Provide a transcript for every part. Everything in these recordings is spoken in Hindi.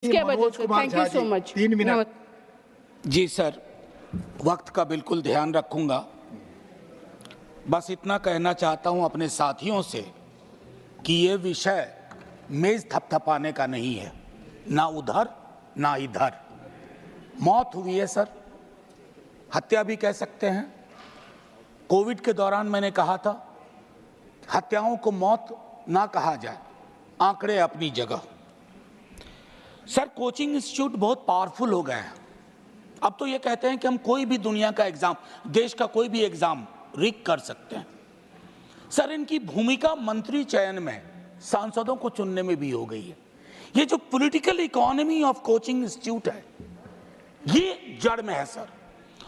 इसके वजह से thank you so much. 3 minute. जी सर, वक्त का बिल्कुल ध्यान रखूंगा। बस इतना कहना चाहता हूं अपने साथियों से कि ये विषय मेज थपथपाने का नहीं है, ना उधर ना इधर। मौत हुई है सर, हत्या भी कह सकते हैं। कोविड के दौरान मैंने कहा था हत्याओं को मौत ना कहा जाए, आंकड़े अपनी जगह। सर, कोचिंग इंस्टीट्यूट बहुत पावरफुल हो गए हैं। अब तो ये कहते हैं कि हम कोई भी दुनिया का एग्जाम, देश का कोई भी एग्जाम रिग कर सकते हैं। सर, इनकी भूमिका मंत्री चयन में, सांसदों को चुनने में भी हो गई है। ये जो political economy of coaching institute है, ये जड़ में है सर।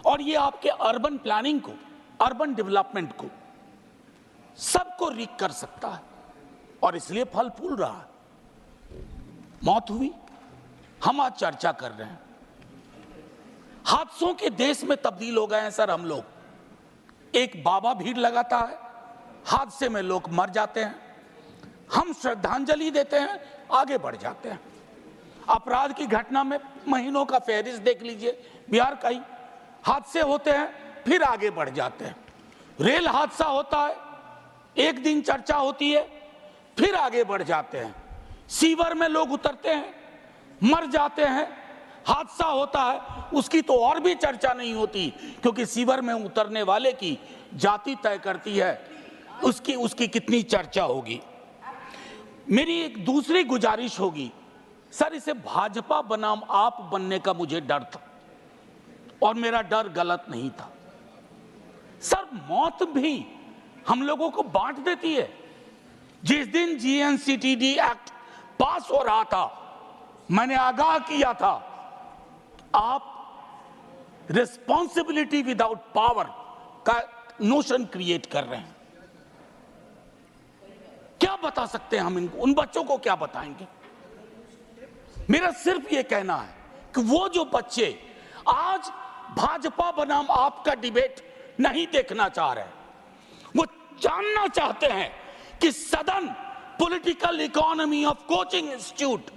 और ये आपके अर्बन प्लानिंग को, अर्बन डेवलपमेंट को, सबको रिग कर सकता है और इसलिए फल फूल रहा है। मौत हुई, हम आज चर्चा कर रहे हैं। हादसों के देश में तब्दील हो गए हैं सर हम लोग। एक बाबा भीड़ लगाता है, हादसे में लोग मर जाते हैं, हम श्रद्धांजलि देते हैं, आगे बढ़ जाते हैं। अपराध की घटना में महीनों का फहरिस्त देख लीजिए, बिहार का ही हादसे होते हैं, फिर आगे बढ़ जाते हैं। रेल हादसा होता है, एक दिन चर्चा होती है, फिर आगे बढ़ जाते हैं। सीवर में लोग उतरते हैं, मर जाते हैं, हादसा होता है, उसकी तो और भी चर्चा नहीं होती, क्योंकि सीवर में उतरने वाले की जाति तय करती है उसकी कितनी चर्चा होगी। मेरी एक दूसरी गुजारिश होगी सर, इसे भाजपा बनाम आप बनने का मुझे डर था और मेरा डर गलत नहीं था। सर, मौत भी हम लोगों को बांट देती है। जिस दिन जीएनसीटीडी एक्ट पास हो रहा था, मैंने आगाह किया था, आप रिस्पॉन्सिबिलिटी विदाउट पावर का नोशन क्रिएट कर रहे हैं। क्या बता सकते हैं हम इनको, उन बच्चों को क्या बताएंगे? मेरा सिर्फ ये कहना है कि वो जो बच्चे आज भाजपा बनाम आपका डिबेट नहीं देखना चाह रहे, वो जानना चाहते हैं कि सदन political economy of coaching institute,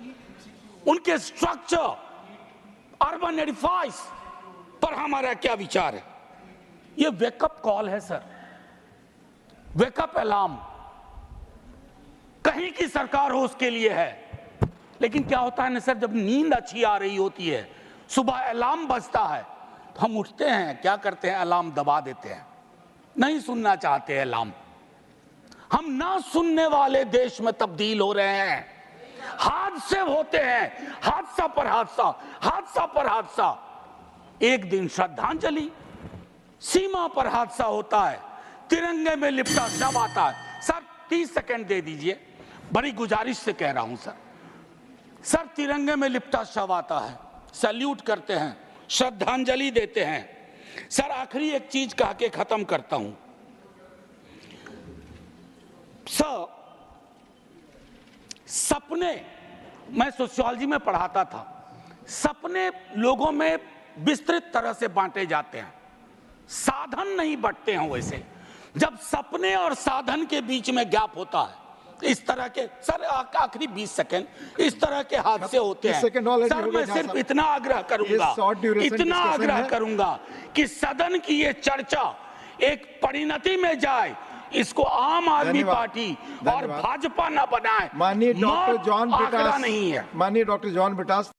उनके स्ट्रक्चर, अर्बन एडिफाइस पर हमारा क्या विचार है। ये वेकअप कॉल है सर, वेकअप अलार्म। कहीं की सरकार हो उसके लिए है, लेकिन क्या होता है ना सर, जब नींद अच्छी आ रही होती है, सुबह अलार्म बजता है, तो हम उठते हैं, क्या करते हैं, अलार्म दबा देते हैं, नहीं सुनना चाहते अलार्म। हम ना सुनने वाले देश में तब्दील हो रहे हैं। हादसे होते हैं, हादसा पर हादसा, हादसा पर हादसा। एक दिन श्रद्धांजलि, सीमा पर हादसा होता है, तिरंगे में लिपटा शव आता है। सर 30 सेकंड दे दीजिए, बड़ी गुजारिश से कह रहा हूं सर। सर, तिरंगे में लिपटा शव आता है, सैल्यूट करते हैं, श्रद्धांजलि देते हैं। सर, आखिरी एक चीज कह के खत्म करता हूं सर। सपने, मैं सोशियोलॉजी में पढ़ाता था, सपने लोगों में विस्तृत तरह से बांटे जाते हैं, साधन नहीं बंटते हैं वैसे। जब सपने और साधन के बीच में गैप होता है, इस तरह के सर, आखिरी 20 सेकंड, इस तरह के हादसे होते हैं सर। मैं सिर्फ इतना आग्रह करूंगा कि सदन की ये चर्चा एक परिणति में जाए, इसको आम आदमी पार्टी और भाजपा ना बनाए। माननीय डॉक्टर जॉन ब्रिटास, नहीं है। माननीय डॉक्टर जॉन ब्रिटास।